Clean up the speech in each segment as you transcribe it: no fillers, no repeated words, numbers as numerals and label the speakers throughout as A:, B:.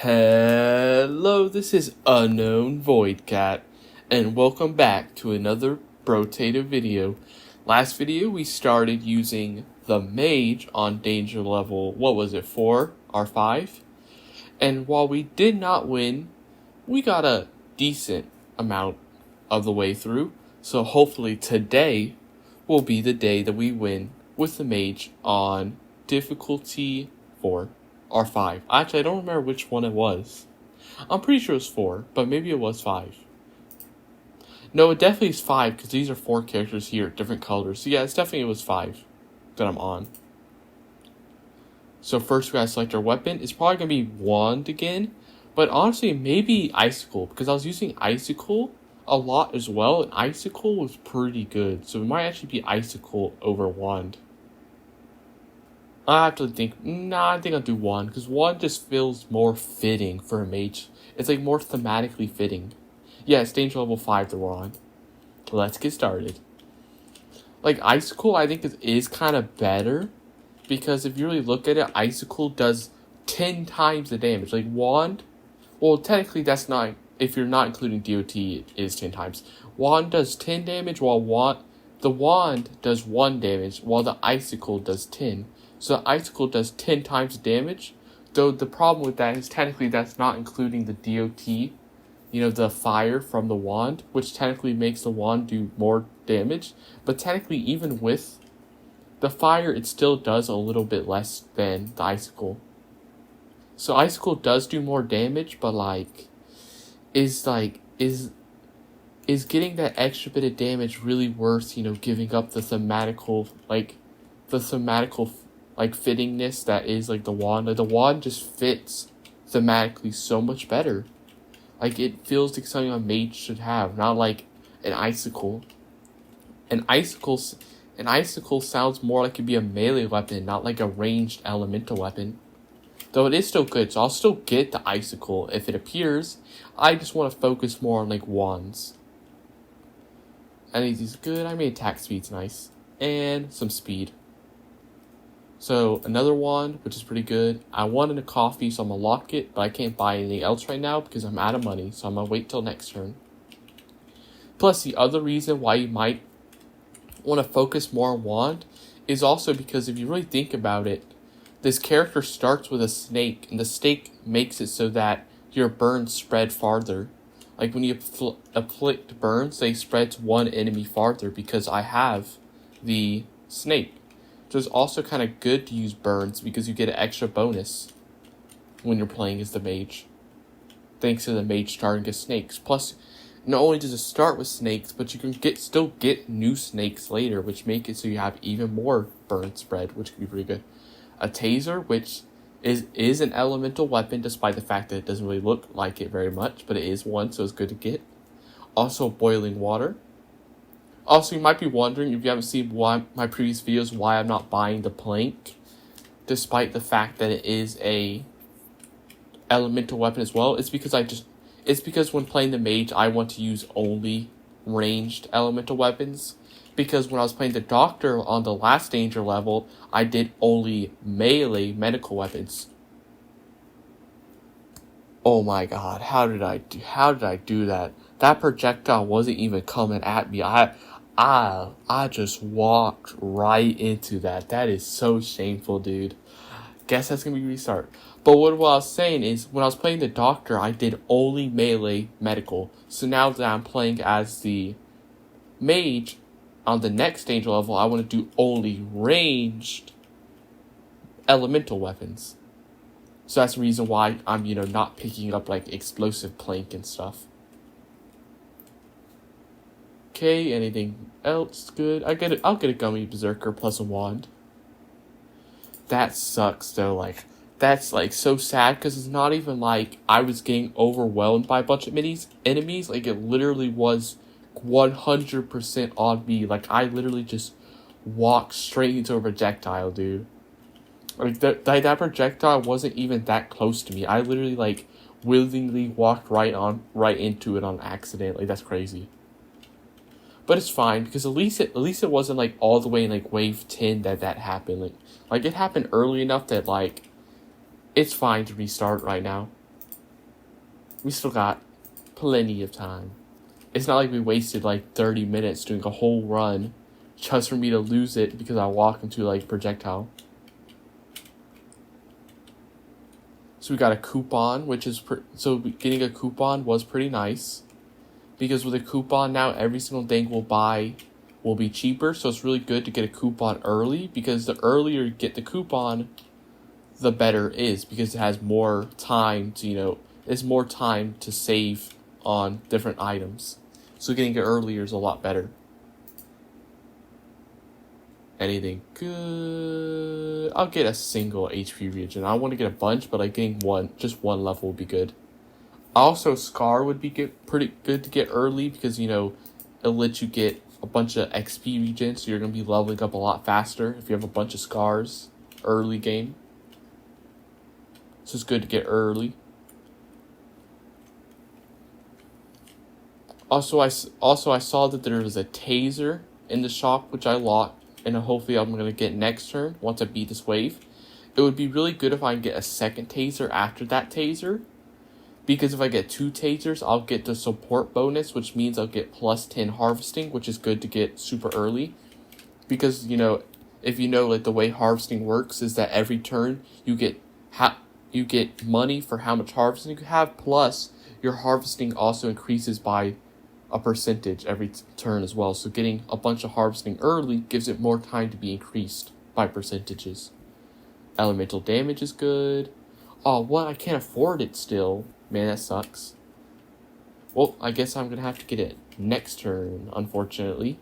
A: Hello, this is Unknown Void Cat, and welcome back to another Brotato video. Last video we started using the Mage on danger level, 4 or 5? And while we did not win, we got a decent amount of the way through, so hopefully today will be the day that we win with the Mage on difficulty 4. Or 5. Actually, I don't remember which one it was. I'm pretty sure it was 4, but maybe it was 5. No, it definitely is 5, because these are 4 characters here, different colors. So yeah, it was 5 that I'm on. So first we gotta select our weapon. It's probably gonna be Wand again, but honestly, maybe Icicle, because I was using Icicle a lot as well, and Icicle was pretty good. So it might actually be Icicle over Wand. I have to think, I think I'll do Wand, because Wand just feels more fitting for a mage. It's like more thematically fitting. Yeah, it's danger level 5 that we're on. Let's get started. Like, Icicle, I think is kind of better, because if you really look at it, Icicle does 10 times the damage. Like, Wand, well, technically that's not, if you're not including DOT, it is 10 times. Wand does 10 damage, while the Wand does 1 damage, while the Icicle does 10. So the Icicle does 10 times damage, though the problem with that is technically that's not including the DOT, the fire from the Wand, which technically makes the Wand do more damage. But technically, even with the fire, it still does a little bit less than the Icicle. So Icicle does do more damage, but is getting that extra bit of damage really worth, giving up the thematical fittingness that is like the Wand. Like the Wand just fits thematically so much better. Like it feels like something a mage should have, not like an Icicle. An Icicle sounds more like it'd be a melee weapon, not like a ranged elemental weapon. Though it is still good, so I'll still get the Icicle if it appears. I just want to focus more on like Wands. Any of these good. I mean, attack speed's nice. And some speed. So, another Wand, which is pretty good. I wanted a coffee, so I'm going to lock it, but I can't buy anything else right now because I'm out of money, so I'm going to wait till next turn. Plus, the other reason why you might want to focus more on Wand is also because if you really think about it, this character starts with a snake, and the snake makes it so that your burns spread farther. Like, when you afflict burns, they spread to one enemy farther because I have the snake. So it's also kind of good to use burns because you get an extra bonus when you're playing as the mage. Thanks to the mage starting as snakes. Plus, not only does it start with snakes, but you can still get new snakes later, which make it so you have even more burn spread, which can be pretty good. A taser, which is an elemental weapon, despite the fact that it doesn't really look like it very much, but it is one, so it's good to get. Also, boiling water. Also, you might be wondering, if you haven't seen my previous videos, why I'm not buying the plank, despite the fact that it is a elemental weapon as well. It's because when playing the mage, I want to use only ranged elemental weapons. Because when I was playing the doctor on the last danger level, I did only melee medical weapons. Oh my god, how did I do that? That projectile wasn't even coming at me. I just walked right into that. That is so shameful, dude. Guess that's gonna be restart. But what I was saying is, when I was playing the doctor, I did only melee medical. So now that I'm playing as the mage, on the next danger level, I want to do only ranged elemental weapons. So that's the reason why I'm, not picking up like explosive plank and stuff. Okay, anything else good? I'll get a gummy berserker plus a wand. That sucks though, that's so sad because it's not even like I was getting overwhelmed by a bunch of enemies. Like it literally was 100% on me. Like I literally just walked straight into a projectile, dude. Like that projectile wasn't even that close to me. I literally willingly walked right into it on accident. Like that's crazy. But it's fine because at least it wasn't all the way in wave 10 that happened. Like it happened early enough that it's fine to restart right now. We still got plenty of time. It's not like we wasted like 30 minutes doing a whole run just for me to lose it because I walk into like projectile. So we got a coupon, which is so getting a coupon was pretty nice, because with a coupon now every single thing we'll buy will be cheaper. So it's really good to get a coupon early, because the earlier you get the coupon, the better it is, because it has more time to it's more time to save on different items. So getting it earlier is a lot better. Anything good? I'll get a single HP reagent. I want to get a bunch, but like getting just one level would be good. Also, Scar would be pretty good to get early, because it'll let you get a bunch of XP reagents, so you're gonna be leveling up a lot faster if you have a bunch of Scars early game. So it's good to get early. Also, I saw that there was a taser in the shop, which I locked, and hopefully I'm going to get next turn once I beat this wave. It would be really good if I can get a second taser after that taser, because if I get 2 tasers, I'll get the support bonus, which means I'll get plus 10 harvesting, which is good to get super early. Because, if like the way harvesting works is that every turn you get money for how much harvesting you have, plus your harvesting also increases by a percentage every turn as well. So getting a bunch of harvesting early gives it more time to be increased by percentages. Elemental damage is good. Oh, what? I can't afford it still. Man, that sucks. Well, I guess I'm going to have to get it next turn, unfortunately.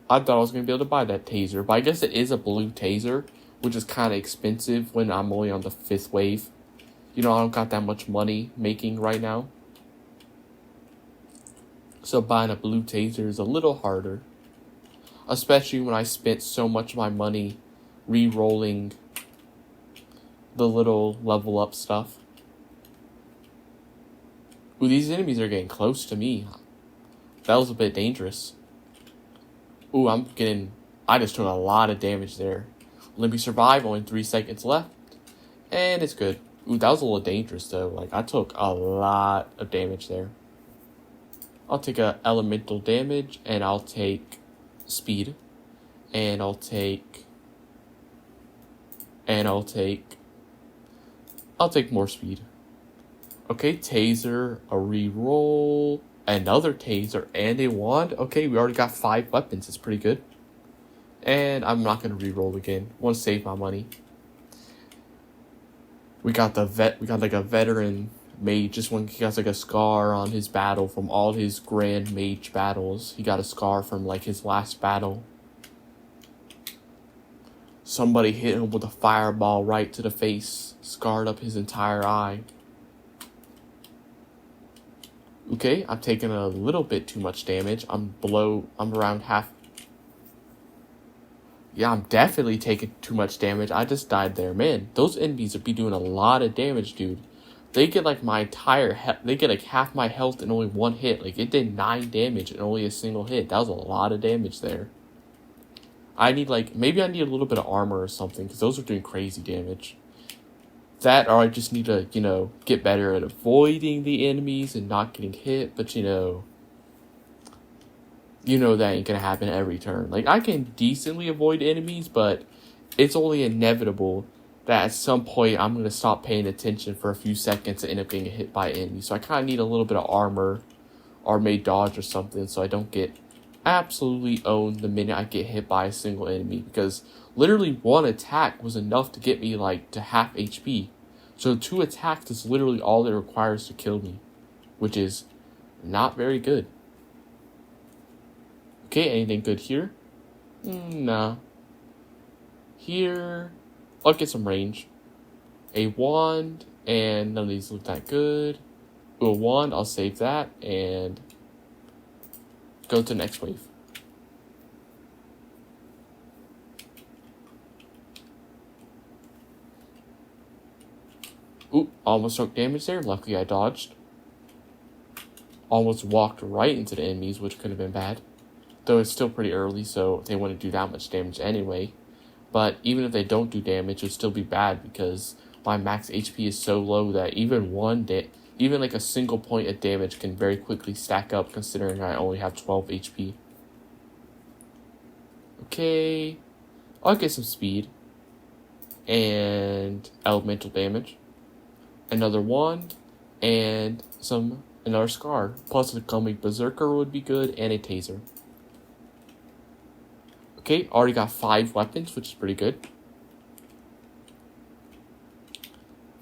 A: I thought I was going to be able to buy that taser, but I guess it is a blue taser, which is kind of expensive when I'm only on the 5th wave. I don't got that much money making right now. So buying a blue taser is a little harder. Especially when I spent so much of my money re-rolling the little level up stuff. Ooh, these enemies are getting close to me. That was a bit dangerous. Ooh, I just took a lot of damage there. Let me survive, only 3 seconds left. And it's good. Ooh, that was a little dangerous though. Like, I took a lot of damage there. I'll take a elemental damage, and I'll take speed, and I'll take more speed. Okay, taser, a reroll, another taser, and a wand. Okay, we already got 5 weapons. It's pretty good. And I'm not gonna reroll again. I want to save my money. We got like a veteran Mage. Just when he got like a scar on his battle from all his grand Mage battles. He got a scar from like his last battle. Somebody hit him with a fireball right to the face. Scarred up his entire eye. Okay, I'm taking a little bit too much damage. I'm around half. Yeah, I'm definitely taking too much damage. I just died there. Man, those enemies would be doing a lot of damage, dude. They get like they get like half my health in only 1 hit. Like, it did 9 damage in only a single hit. That was a lot of damage there. Maybe I need a little bit of armor or something, because those are doing crazy damage. That, or I just need to, get better at avoiding the enemies and not getting hit. But, that ain't gonna happen every turn. Like, I can decently avoid enemies, but it's only inevitable that at some point I'm gonna stop paying attention for a few seconds and end up getting hit by enemies. So I kind of need a little bit of armor or may dodge or something, so I don't get absolutely owned the minute I get hit by a single enemy. Because literally 1 attack was enough to get me like to half HP. So 2 attacks is literally all it requires to kill me, which is not very good. Okay, anything good here? Nah. Here, I'll get some range. A wand, and none of these look that good. Ooh, a wand, I'll save that, and go to the next wave. Ooh, almost took damage there. Luckily, I dodged. Almost walked right into the enemies, which could have been bad. Though it's still pretty early, so they wouldn't do that much damage anyway. But even if they don't do damage, it'll still be bad, because my max HP is so low that even Even like a single point of damage can very quickly stack up considering I only have 12 HP. Okay, I'll get some speed and elemental damage, another wand, and another scar. Plus a coming berserker would be good, and a taser. Okay, already got 5 weapons, which is pretty good.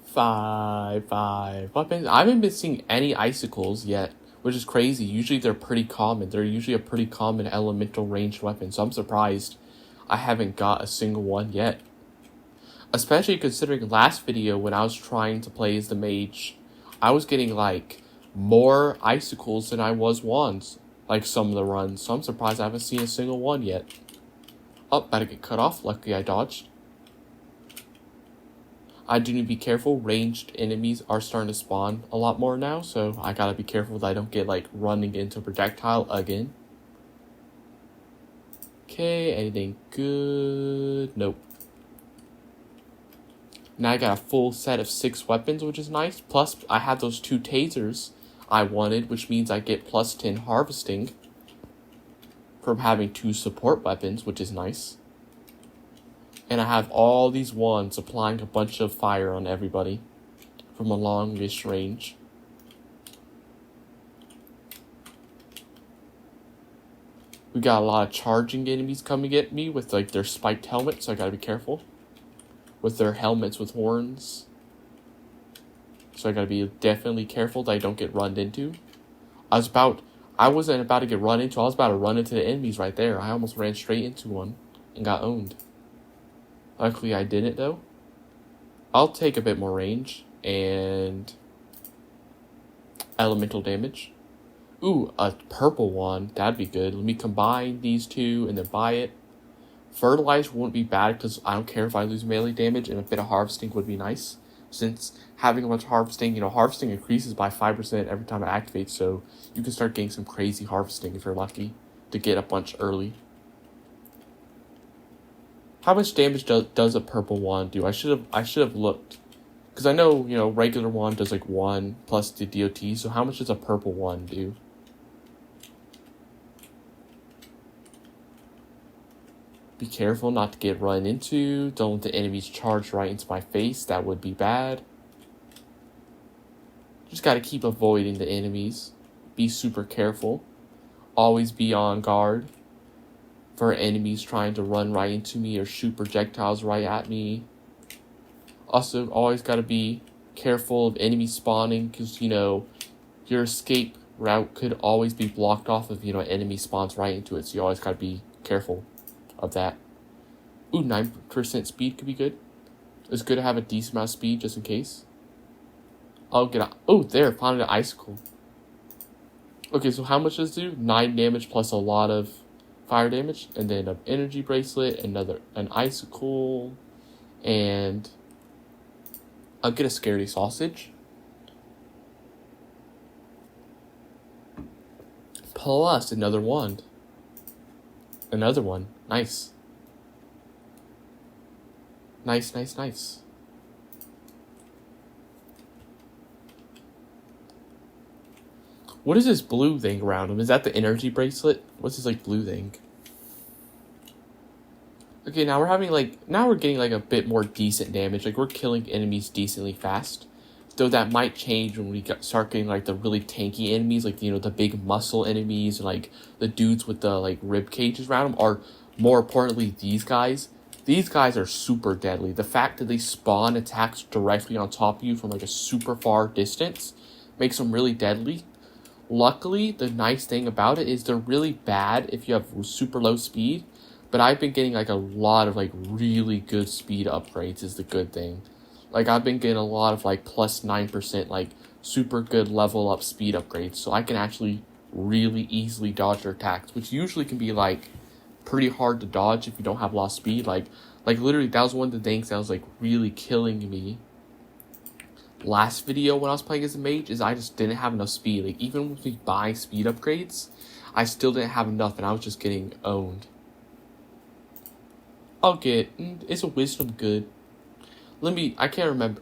A: Five weapons. I haven't been seeing any icicles yet, which is crazy. Usually they're pretty common. They're usually a pretty common elemental ranged weapon, so I'm surprised I haven't got a single one yet. Especially considering last video when I was trying to play as the mage, I was getting like more icicles than I was wands, like some of the runs, so I'm surprised I haven't seen a single one yet. Oh, about to get cut off. Luckily I dodged. I do need to be careful. Ranged enemies are starting to spawn a lot more now, so I gotta be careful that I don't get like running into a projectile again. Okay, anything good? Nope. Now I got a full set of 6 weapons, which is nice. Plus, I have those 2 tasers I wanted, which means I get plus 10 harvesting from having 2 support weapons, which is nice. And I have all these wands applying a bunch of fire on everybody from a longish range. We got a lot of charging enemies coming at me with like their spiked helmets, so I gotta be careful. With their helmets with horns. So I gotta be definitely careful that I don't get run into. I wasn't about to get run into, I was about to run into the enemies right there. I almost ran straight into one and got owned. Luckily I didn't though. I'll take a bit more range and elemental damage. Ooh, a purple one. That'd be good. Let me combine these 2 and then buy it. Fertilizer wouldn't be bad because I don't care if I lose melee damage, and a bit of harvesting would be nice. Since having a bunch of harvesting, harvesting increases by 5% every time it activates, so you can start getting some crazy harvesting if you're lucky to get a bunch early. How much damage does a purple wand do? I should have looked. Because I know, regular wand does like 1 plus the DOT, so how much does a purple wand do? Be careful not to get run into. Don't let the enemies charge right into my face. That would be bad. Just gotta keep avoiding the enemies. Be super careful. Always be on guard for enemies trying to run right into me or shoot projectiles right at me. Also, always gotta be careful of enemies spawning because, your escape route could always be blocked off if, an enemy spawns right into it. So you always gotta be careful of that. Ooh, 9% speed could be good. It's good to have a decent amount of speed just in case. I'll get found an icicle. Okay, so how much does it do? 9 damage plus a lot of fire damage, and then an energy bracelet, an icicle, and I'll get a scary sausage. Plus another wand. Another one. Nice. Nice. What is this blue thing around him? Is that the energy bracelet? What's this blue thing? Okay, now we're getting a bit more decent damage. We're killing enemies decently fast. Though that might change when we start getting the really tanky enemies, the big muscle enemies and the dudes with the rib cages around them, or more importantly these guys. These guys are super deadly. The fact that they spawn attacks directly on top of you from a super far distance makes them really deadly. Luckily, the nice thing about it is they're really bad if you have super low speed, but I've been getting a lot of really good speed upgrades is the good thing. I've been getting a lot of plus 9% super good level up speed upgrades, so I can actually really easily dodge their attacks, which usually can be pretty hard to dodge if you don't have a lot of speed. Literally that was one of the things that was really killing me last video when I was playing as a mage, is I just didn't have enough speed. Even with me buying speed upgrades, I still didn't have enough and I was just getting owned. It's a wisdom good. I can't remember.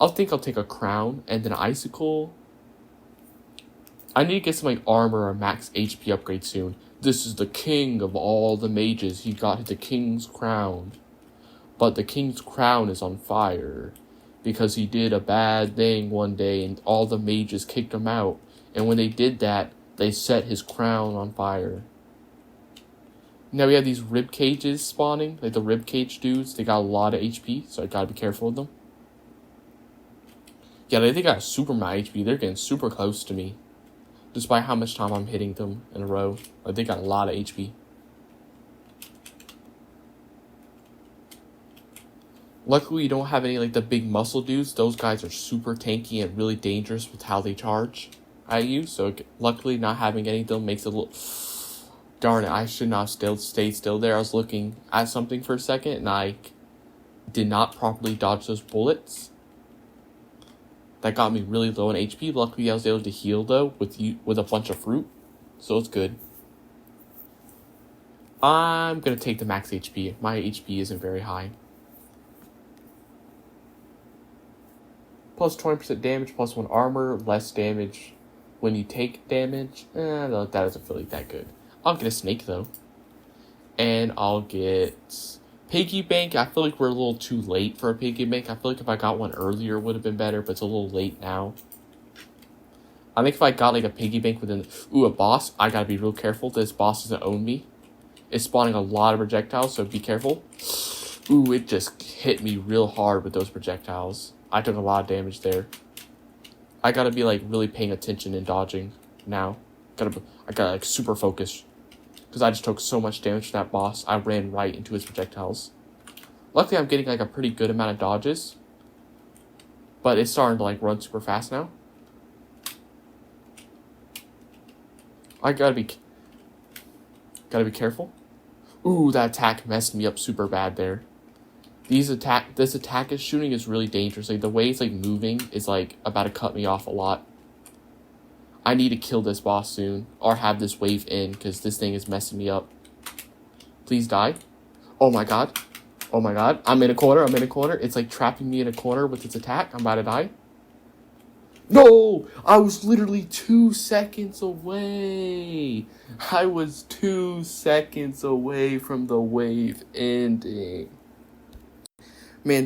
A: think I'll take a crown and then an icicle. I need to get some like armor or max HP upgrade soon. This is the king of all the mages. He got the king's crown. But the king's crown is on fire. Because he did a bad thing one day and all the mages kicked him out. And when they did that, they set his crown on fire. Now we have these rib cages spawning. Like the rib cage dudes. They got a lot of HP. So I gotta be careful with them. Yeah, they got super amount of HP. They're getting super close to me. Despite how much time I'm hitting them in a row. Like, they got a lot of HP. Luckily, you don't have any, like, the big muscle dudes. Those guys are super tanky and really dangerous with how they charge at you. So, luckily, not having any of them makes it a little... Darn it, I should not have stayed still there. I was looking at something for a second, and I did not properly dodge those bullets. That got me really low in HP. Luckily, I was able to heal, though, with a bunch of fruit. So, it's good. I'm going to take the max HP. My HP isn't very high. Plus 20% damage, plus 1 armor, less damage when you take damage. That doesn't feel like that good. I'll get a snake, though. And I'll get... Piggy bank. I feel like we're a little too late for a piggy bank. I feel like if I got one earlier, it would have been better, but it's a little late now. I think if I got like a piggy bank within... Ooh, a boss. I gotta be real careful. This boss doesn't own me. It's spawning a lot of projectiles, so be careful. Ooh, it just hit me real hard with those projectiles. I took a lot of damage there. I gotta be like really paying attention and dodging now. I gotta like super focus. Because I just took so much damage from that boss, I ran right into his projectiles. Luckily, I'm getting like a pretty good amount of dodges. But it's starting to like run super fast now. I gotta be careful. Ooh, that attack messed me up super bad there. This attack is shooting is really dangerous. Like the way it's like moving is like about to cut me off a lot. I need to kill this boss soon. Or have this wave in. Because this thing is messing me up. Please die. Oh my god. Oh my god. I'm in a corner. It's like trapping me in a corner with its attack. I'm about to die. No! I was literally 2 seconds away. I was 2 seconds away from the wave ending. Man,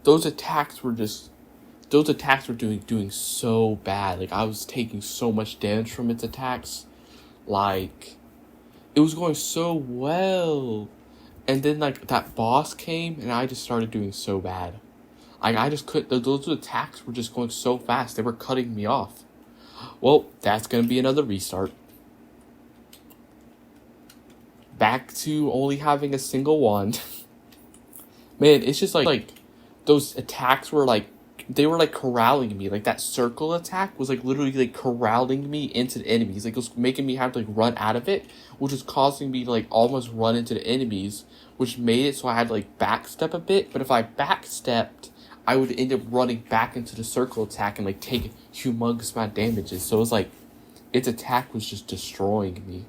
A: those attacks were doing so bad. Like, I was taking so much damage from its attacks. Like, it was going so well. And then, like, that boss came, and I just started doing so bad. Like, I just couldn't... Those attacks were just going so fast. They were cutting me off. Well, that's going to be another restart. Back to only having a single wand. Man, it's just like those attacks were like, they were like corralling me. Like that circle attack was like literally like corralling me into the enemies. Like it was making me have to like run out of it, which was causing me to like almost run into the enemies, which made it so I had to like backstep a bit. But if I backstepped, I would end up running back into the circle attack and like take humongous amount of damages. So it was like, its attack was just destroying me.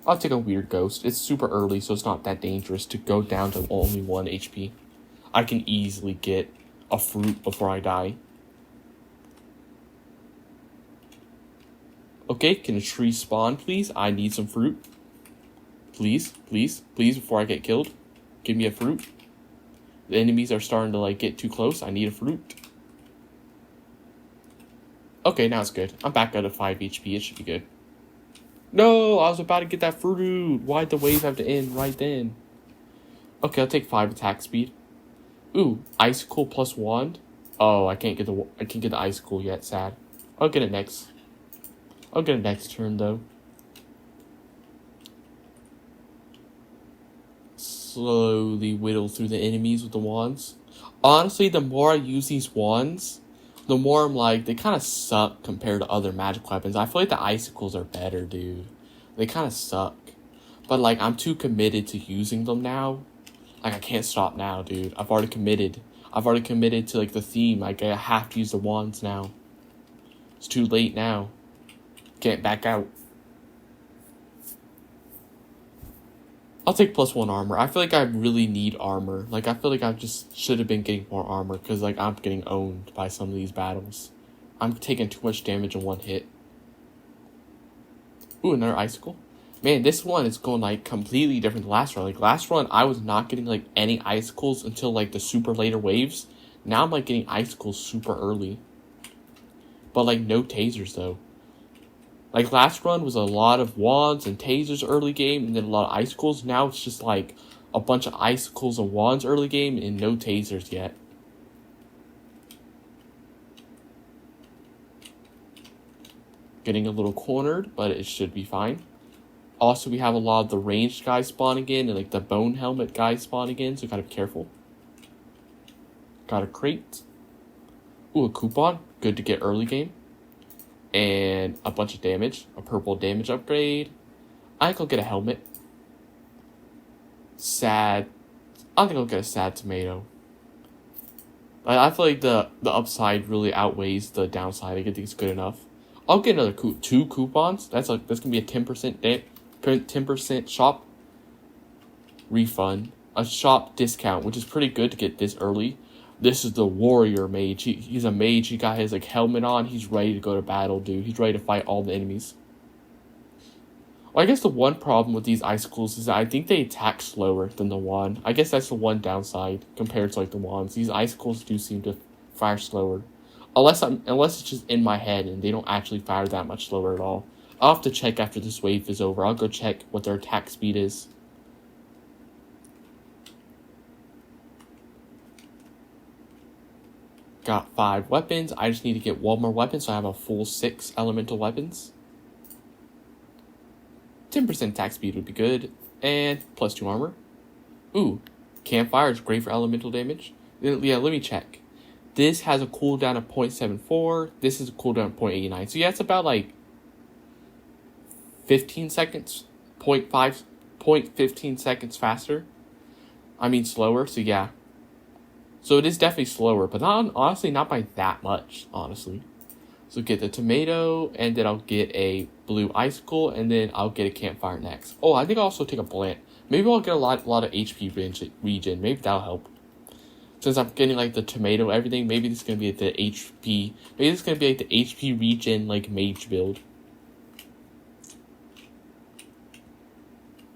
A: I'll take a weird ghost. It's super early, so it's not that dangerous to go down to only 1 HP. I can easily get a fruit before I die. Okay, can a tree spawn, please? I need some fruit. Please, please, please, before I get killed. Give me a fruit. The enemies are starting to, like, get too close. I need a fruit. Okay, now it's good. I'm back out of 5 HP. It should be good. No, I was about to get that fruit. Why'd the wave have to end right then? Okay, I'll take 5 attack speed. Ooh, icicle plus wand. Oh, I can't get the icicle yet. Sad. I'll get it next. I'll get it next turn though. Slowly whittle through the enemies with the wands. Honestly, the more I use these wands, the more I'm like, they kind of suck compared to other magic weapons. I feel like the icicles are better, dude. They kind of suck. But, like, I'm too committed to using them now. Like, I can't stop now, dude. I've already committed. To, like, the theme. Like, I have to use the wands now. It's too late now. Can't back out. I'll take +1 armor. I feel like I really need armor. Like, I feel like I just should have been getting more armor because, like, I'm getting owned by some of these battles. I'm taking too much damage in one hit. Ooh, another icicle. Man, this one is going, like, completely different than last run. Like, last run, I was not getting, like, any icicles until, like, the super later waves. Now I'm, like, getting icicles super early. But, like, no tasers, though. Like, last run was a lot of wands and tasers early game, and then a lot of icicles. Now it's just, like, a bunch of icicles and wands early game, and no tasers yet. Getting a little cornered, but it should be fine. Also, we have a lot of the ranged guys spawning in, and, like, the bone helmet guys spawning in, so gotta be careful. Got a crate. Ooh, a coupon. Good to get early game. And a bunch of damage. A purple damage upgrade. I think I'll get a helmet. Sad. I think I'll get a sad tomato. I feel like the upside really outweighs the downside. I think it's good enough. I'll get another 2 coupons. That's gonna be a 10% shop refund. A shop discount, which is pretty good to get this early. This is the warrior mage. He's a mage. He got his like helmet on. He's ready to go to battle, dude. He's ready to fight all the enemies. Well, I guess the one problem with these icicles is that I think they attack slower than the wand. I guess that's the one downside compared to like the wands. These icicles do seem to fire slower. Unless it's just in my head and they don't actually fire that much slower at all. I'll have to check after this wave is over. I'll go check what their attack speed is. Got 5 weapons. I just need to get 1 more weapon, so I have a full 6 elemental weapons. 10% attack speed would be good. And +2 armor. Ooh, campfire is great for elemental damage. Yeah, let me check. This has a cooldown of 0.74. This is a cooldown of 0.89. So yeah, it's about like 15 seconds. 0.15 seconds faster. I mean slower, so yeah. So it is definitely slower, but honestly not by that much, honestly. So get the tomato, and then I'll get a blue icicle, and then I'll get a campfire next. Oh, I think I'll also take a plant. Maybe I'll get a lot of HP regen. Maybe that'll help. Since I'm getting like the tomato, everything, maybe this is gonna be the HP. Maybe this is gonna be like the HP regen like mage build.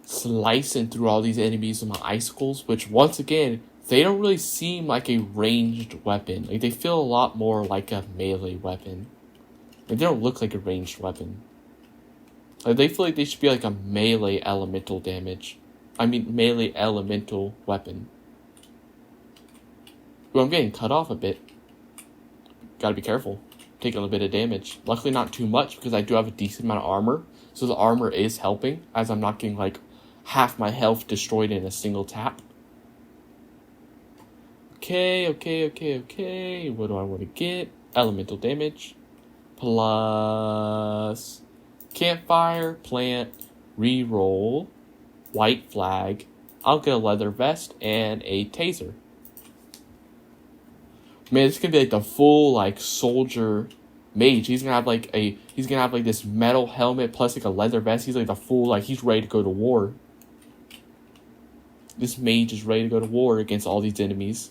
A: Slicing through all these enemies with my icicles, which once again, they don't really seem like a ranged weapon. Like they feel a lot more like a melee weapon. Like they don't look like a ranged weapon. Like they feel like they should be like a melee elemental damage. I mean melee elemental weapon. Ooh, I'm getting cut off a bit. Gotta be careful. Taking a bit of damage. Luckily not too much because I do have a decent amount of armor. So the armor is helping as I'm not getting like half my health destroyed in a single tap. Okay. What do I want to get? Elemental damage. Plus campfire, plant, reroll, white flag. I'll get a leather vest and a taser. Man, it's gonna be like the full like soldier mage. He's gonna have like this metal helmet plus like a leather vest. He's like the full like he's ready to go to war. This mage is ready to go to war against all these enemies.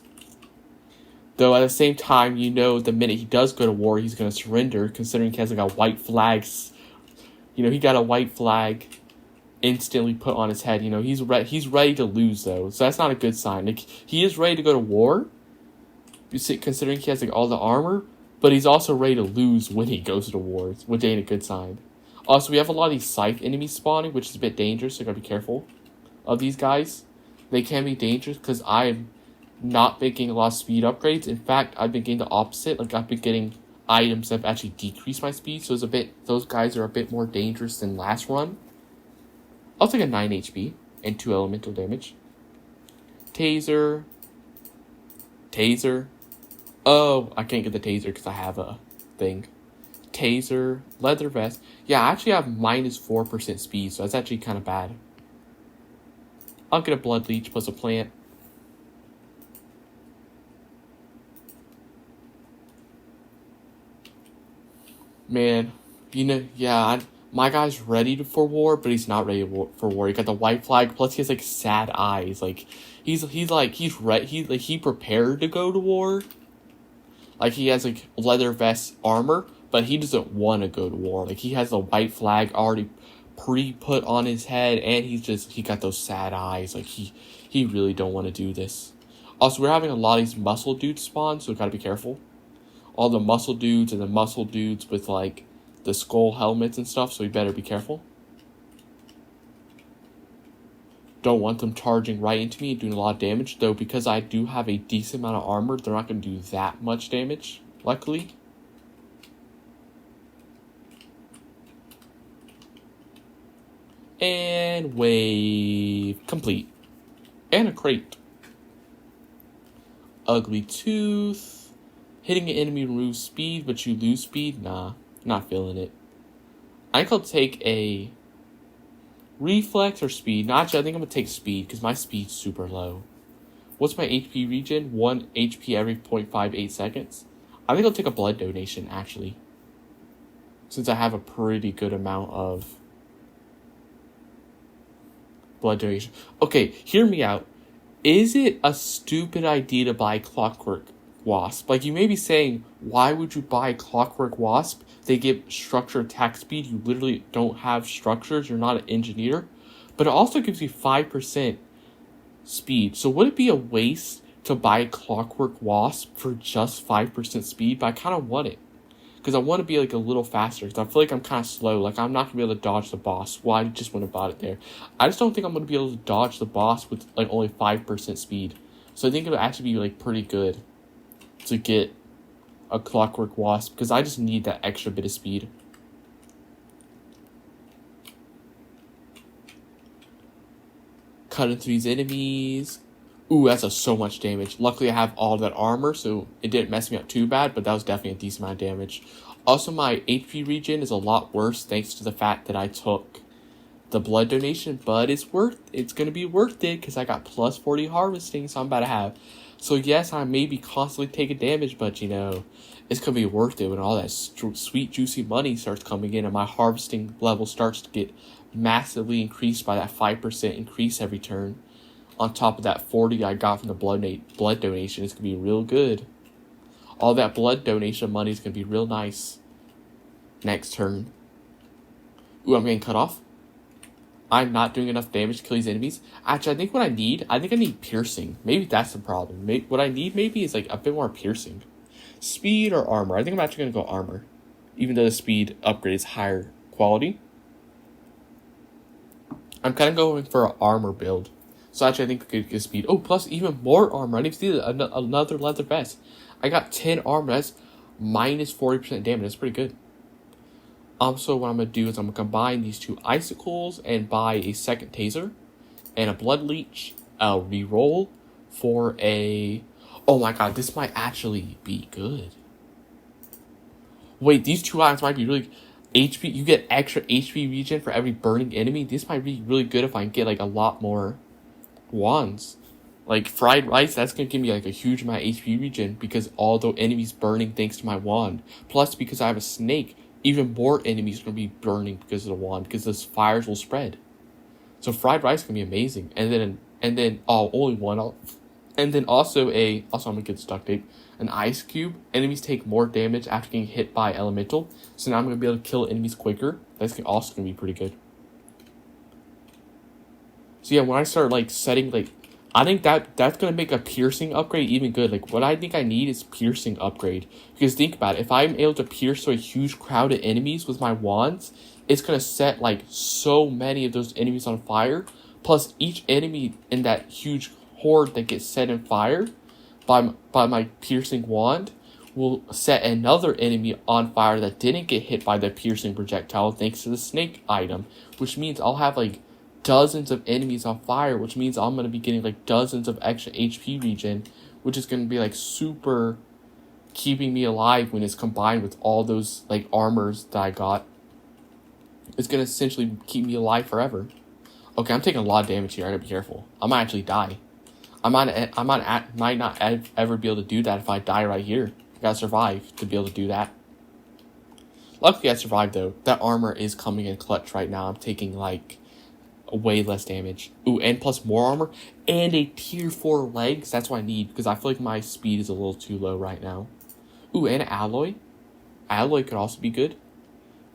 A: Though at the same time, you know, the minute he does go to war, he's gonna surrender, considering he has like a white flag. You know, he got a white flag instantly put on his head. You know, he's ready to lose though, so that's not a good sign. Like he is ready to go to war. Considering he has like all the armor, but he's also ready to lose when he goes to war, which ain't a good sign. Also, we have a lot of these scythe enemies spawning, which is a bit dangerous, so you gotta be careful of these guys. They can be dangerous because I'm not been getting a lot of speed upgrades. In fact, I've been getting the opposite. Like I've been getting items that have actually decreased my speed, so those guys are a bit more dangerous than last run. I'll take a 9 HP and 2 elemental damage. Taser. Oh, I can't get the taser because I have a thing. Taser, leather vest. Yeah, I actually have -4% speed, so that's actually kind of bad. I'll get a blood leech plus a plant. Man, you know, yeah, my guy's ready for war, but he's not ready for war. He got the white flag, plus he has like sad eyes. Like he's prepared to go to war. Like he has like leather vest armor, but he doesn't want to go to war. Like he has the white flag already pre-put on his head, and he got those sad eyes. Like he really don't want to do this. Also, we're having a lot of these muscle dudes spawn, so we gotta be careful. All the muscle dudes and the muscle dudes with like the skull helmets and stuff, so we better be careful. Don't want them charging right into me and doing a lot of damage, though because I do have a decent amount of armor, they're not going to do that much damage, luckily. And wave complete. And a crate. Ugly tooth. Hitting an enemy removes speed, but you lose speed? Nah, not feeling it. I think I'll take a reflex or speed. No, actually, I think I'm going to take speed because my speed's super low. What's my HP regen? 1 HP every 0.58 seconds. I think I'll take a blood donation, actually. Since I have a pretty good amount of blood donation. Okay, hear me out. Is it a stupid idea to buy Clockwork Wasp? Like, you may be saying, why would you buy Clockwork Wasp? They give structure attack speed. You literally don't have structures. You're not an engineer. But it also gives you 5% speed. So would it be a waste to buy Clockwork Wasp for just 5% speed? But I kind of want it. Because I want to be like a little faster. Because I feel like I'm kind of slow. Like I'm not going to be able to dodge the boss. Well, I just wouldn't have bought it there. I just don't think I'm going to be able to dodge the boss with like only 5% speed. So I think it would actually be like pretty good to get a Clockwork Wasp. Because I just need that extra bit of speed. Cutting through these enemies. Ooh, that's so much damage. Luckily, I have all that armor, so it didn't mess me up too bad, but that was definitely a decent amount of damage. Also, my HP regen is a lot worse thanks to the fact that I took the blood donation, but it's going to be worth it because I got plus 40 harvesting, so I'm about to have. So yes, I may be constantly taking damage, but it's going to be worth it when all that sweet, juicy money starts coming in and my harvesting level starts to get massively increased by that 5% increase every turn. On top of that 40 I got from the blood donation, it's going to be real good. All that blood donation money is going to be real nice next turn. Ooh, I'm getting cut off. I'm not doing enough damage to kill these enemies. Actually, I think I need piercing. Maybe that's the problem. What I need maybe is like a bit more piercing. Speed or armor? I think I'm actually going to go armor. Even though the speed upgrade is higher quality. I'm kind of going for an armor build. So actually, I think we could get speed. Oh, plus even more armor. I need to see another leather vest. I got 10 armor. That's minus 40% damage. That's pretty good. Also, what I'm going to do is I'm going to combine these two icicles and buy a second taser and a blood leech. I'll reroll for a... Oh my god, this might actually be good. Wait, these two items might be really... HP. You get extra HP regen for every burning enemy. This might be really good if I can get like a lot more wands. Like fried rice, that's going to give me like a huge amount of HP regen because all the enemies burning thanks to my wand. Plus, because I have a snake, even more enemies are going to be burning because of the wand, because those fires will spread. So fried rice can be amazing. And then only one. And then also I'm going to get this duct tape. An ice cube. Enemies take more damage after getting hit by elemental. So now I'm going to be able to kill enemies quicker. That's also going to be pretty good. So yeah, when I start like setting like, I think that's going to make a piercing upgrade even good. Like what I think I need is piercing upgrade. Because think about it, if I'm able to pierce through a huge crowd of enemies with my wands, it's going to set like so many of those enemies on fire. Plus each enemy in that huge horde that gets set in fire by my piercing wand will set another enemy on fire that didn't get hit by the piercing projectile thanks to the snake item. Which means I'll have like dozens of enemies on fire, which means I'm going to be getting like dozens of extra HP regen, which is going to be like super keeping me alive when it's combined with all those like armors that I got. It's going to essentially keep me alive forever. Okay, I'm taking a lot of damage here. I gotta be careful. I might actually die. I might not ever be able to do that if I die right here. I gotta survive to be able to do that. Luckily I survived though. That armor is coming in clutch right now. I'm taking like way less damage. Ooh, and plus more armor and a tier 4 legs. That's what I need because I feel like my speed is a little too low right now. Ooh, and alloy. Alloy could also be good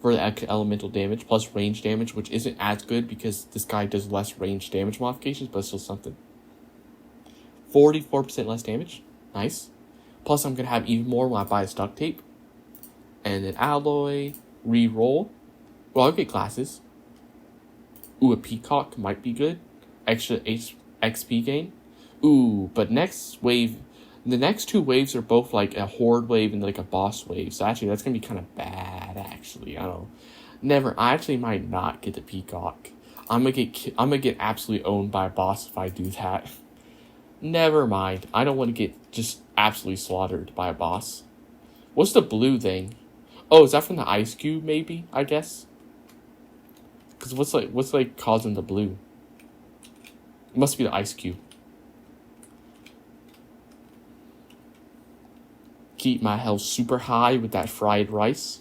A: for the elemental damage plus range damage, which isn't as good because this guy does less range damage modifications, but still something. 44% less damage. Nice. Plus I'm gonna have even more when I buy his duct tape. And then alloy, re-roll. Well, I'll get glasses. Ooh, a peacock might be good. Extra XP gain. Ooh, but next wave, the next 2 waves are both like a horde wave and like a boss wave. So actually, that's gonna be kind of bad. Actually, I don't know. I actually might not get the peacock. I'm gonna get absolutely owned by a boss if I do that. Never mind. I don't want to get just absolutely slaughtered by a boss. What's the blue thing? Oh, is that from the ice cube? Maybe, I guess. Because what's causing the blue? It must be the ice cube. Keep my health super high with that fried rice.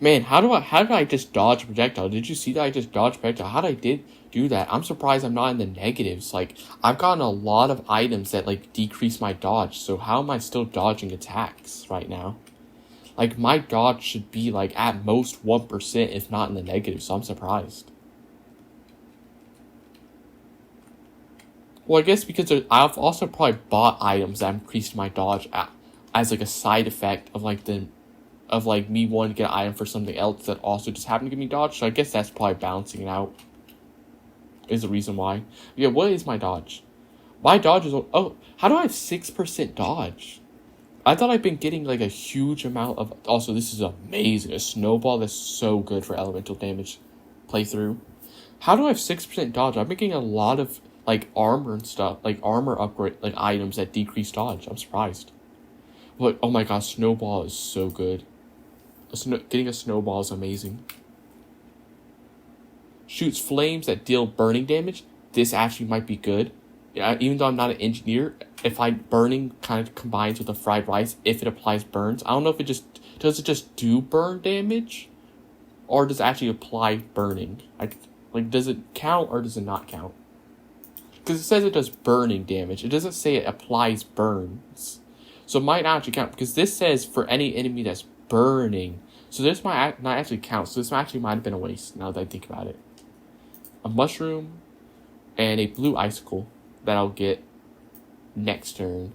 A: Man, how did I just dodge projectile? Did you see that I just dodged projectile? How did I do that? I'm surprised I'm not in the negatives. Like, I've gotten a lot of items that like decrease my dodge. So how am I still dodging attacks right now? Like, my dodge should be like at most 1%, if not in the negative. So I'm surprised. Well, I guess because I've also probably bought items that increased my dodge as like a side effect of like me wanting to get an item for something else that also just happened to give me dodge. So I guess that's probably balancing it out. Is the reason why. Yeah, what is my dodge? My dodge is... Oh, how do I have 6% dodge? I thought I've been getting like a huge amount of... Also, this is amazing. A snowball that's so good for elemental damage playthrough. How do I have 6% dodge? I've been getting a lot of like armor and stuff. Like armor upgrade like items that decrease dodge. I'm surprised. But, oh my god, snowball is so good. Getting a snowball is amazing. Shoots flames that deal burning damage. This actually might be good. Yeah, even though I'm not an engineer, if burning kind of combines with the fried rice, if it applies burns. I don't know if does it just do burn damage? Or does it actually apply burning? Like, does it count or does it not count? Because it says it does burning damage. It doesn't say it applies burns. So it might not actually count. Because this says for any enemy that's burning. So this might not actually count. So this actually might have been a waste now that I think about it. A mushroom and a blue icicle that I'll get next turn.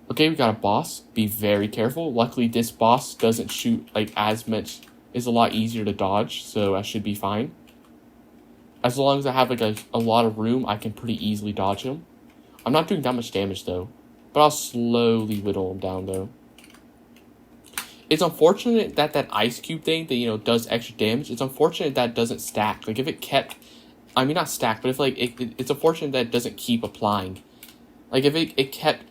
A: Okay, we got a boss. Be very careful. Luckily, this boss doesn't shoot like as much. It's a lot easier to dodge, so I should be fine. As long as I have like a lot of room, I can pretty easily dodge him. I'm not doing that much damage though, but I'll slowly whittle him down though. It's unfortunate that ice cube thing that, does extra damage. It's unfortunate that it doesn't stack. Like, if it kept... I mean, not stack, but if, like, it's unfortunate that it doesn't keep applying. Like, if it kept...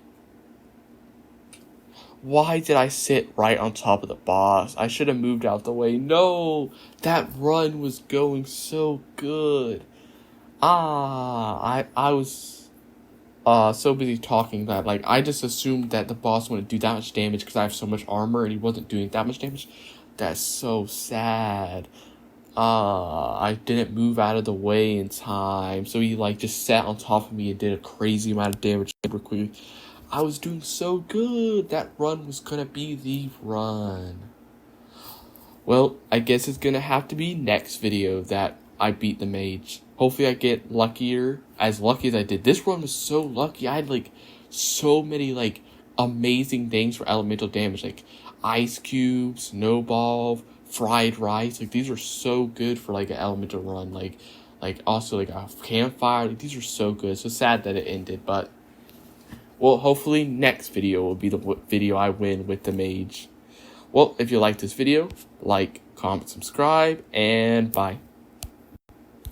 A: Why did I sit right on top of the boss? I should have moved out the way. No! That run was going so good. I was... so busy talking that, like, I just assumed that the boss wouldn't do that much damage because I have so much armor and he wasn't doing that much damage. That's so sad. I didn't move out of the way in time, so he, like, just sat on top of me and did a crazy amount of damage super quickly. I was doing so good. That run was gonna be the run. Well, I guess it's gonna have to be next video that I beat the mage. Hopefully I get luckier, as lucky as I did. This run was so lucky. I had like so many like amazing things for elemental damage, like ice cubes, snowball, fried rice. Like, these are so good for like an elemental run. Like also like a campfire. Like, these are so good. So sad that it ended, but well, hopefully next video will be the video I win with the mage. Well, if you like this video, like, comment, subscribe, and bye.